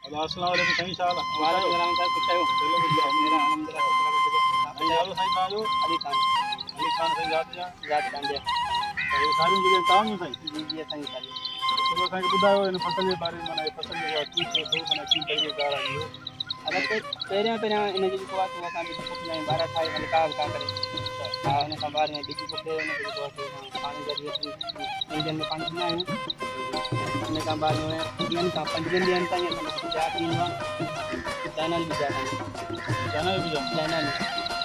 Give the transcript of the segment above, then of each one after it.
अस्सलाम वालेकुम साईं छा हाल आहे? वालेकुम सलाम साहब कुछ आयो चलो बढ़िया मेरा अलहमदुलिल्लाह साईं नालो साईं तव्हांजो? अली खान अली खान साईं जात जा जात कांडिया ये सारियूं जॻहियूं तव्हां साईं जी जी असांजी सारी थोरो असांखे ॿुधायो हिन फसल जे बारे में माना हे फसल जेको आहे कीअं थियो माना कीअं तरीक़ेकार आहे इहो अगरि कोई पहिरियां हिन जी जेको आहे असां ॿिज पोखींदा आहियूं 12 ठाहे हल्का हल्का करे हा हुन खां बाद में ॿिज पोखे हुनखे जेको आहे पाणी ज़रिए ॾींहंनि में पाणी ॾींदा आहियूं हुन खां बाद में ॾींहंनि खां 5 ॾींहंनि ताईं असांखे तयारु थींदो आहे चैनल बि तयारु चना बि विझूं चैनल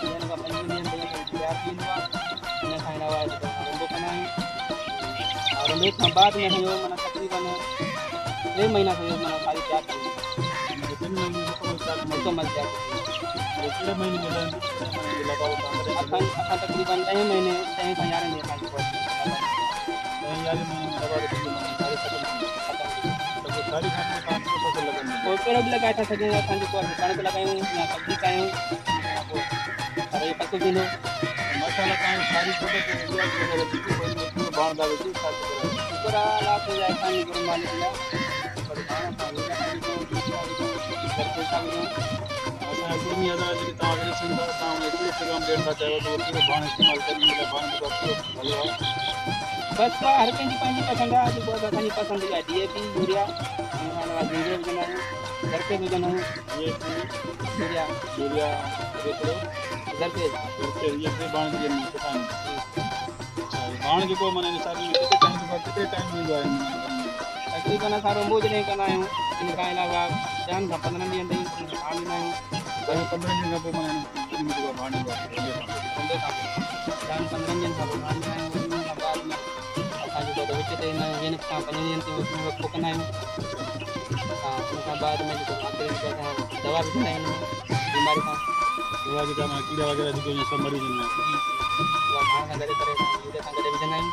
ॾींहंनि खां 5 ॾींहंनि ताईं तयारु थींदो आहे हिन खां अलावा जेको रंबो कंदा आहियूं और रंबे खां बाद में असांजो माना तक़रीबन 3 महीना असांजो माना सारी तयारु थी वेंदी टिनि महीननि में मुकमल तयारु थी कहिड़े महीने में लॻाओ तव्हां असां तक़रीबन 10 महीने 10 खां 11 ॾींहं असांजी कोशिशि ऐं 11 महीने में लॻाओ सारी खां पोइ तव्हां फसल लॻंदी और कहिड़ो बि लॻाए था सघूं असां जेको आहे कणिक लॻायूं या सब्जी कयूं पर इहो पको थींदो मसाला तव्हां सारी फोटो बाणदा विझी शुक्र आहे अलाह जा असांजी गुरू मालिक जा पर पाण सां असांजा कुर्मी हज़ार जेके तव्हां ॾिसनि था तव्हां उन कहिड़ो पैगाम ॾियणु था चाहियो त उहो कहिड़ो बाण इस्तेमालु करिणो आहे बाण जेको आहे कहिड़ो भलो आहे बसि हर कंहिंजी पंहिंजी पसंदि आहे जेको आहे असांजी पसंदि आहे DAP यूरिया झींगे विझंदा आहियूं दरके विझंदा आहियूं यूरिया यूरिया दरके इहे टे बाण ॾियनि बाण जेको माना हिन साल में केतिरे टाइम ईंदो आहे तक़रीबन असां रोंबो जॾहिं कंदा आहियूं इन खां अलावा 10 खां 15 ॾींहंनि ताईं पाणी ॾींदा आहियूं 15 ॾींहंनि खां पोइ माना जेको बाण ईंदो आहे रोंबे खां 10-15 ॾींहंनि खां पोइ पाणी ॾींदा आहियूं उन खां बाद में असां जेको विच ते ईंदा आहियूं हिन खां 5 ॾींहंनि ते पोखंदा आहियूं हा उन खां बाद में जेको आख़िरी जेको असां दवा विझंदा आहियूं बीमारी खां दवा जेका माना कीड़ा वग़ैरह जेके सभु मरी वेंदा आहिनि उहा पाण सां गॾु करे यूरिया सां गॾु विझंदा आहियूं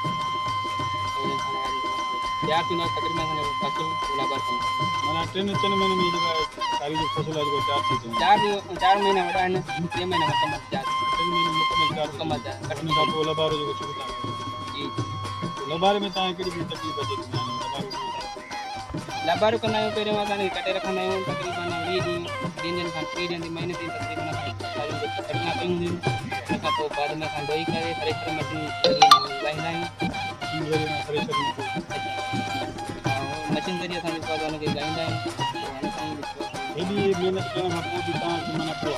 तयारु थींदो आहे तक़रीबन असांजो फसल गुलाबार थींदो माना 3 महीने में जेका सारी जो फसल आहे जेको तयारु थी वेंदो 4 महीना वॾा आहिनि 3 महीना मुकमल तयारु 3 महीने मुकमल तयारु मुकमल तयारु कटनी खां पोइ लबारो जेको शुरू था जी लबारे में तव्हांखे कहिड़ी कहिड़ी तकलीफ़ अचे थी लबारू कंदा आहियूं पहिरियों असांखे कटे रखंदा आहियूं तक़रीबन 20 ॾींहं 2 ॾींहंनि खां 3 ॾींहंनि महीने ताईं तक़रीबन असां सारियूं कटना कयूं हूंदियूं उन खां पोइ बाद में असां धोई करे थ्रेशर मशीन लाहींदा आहियूं मशीन ज़रिए असां जेको आहे हुनखे ॻाईंदा आहियूं हेॾी महिनत करण खां पोइ बि तव्हांखे माना पोइ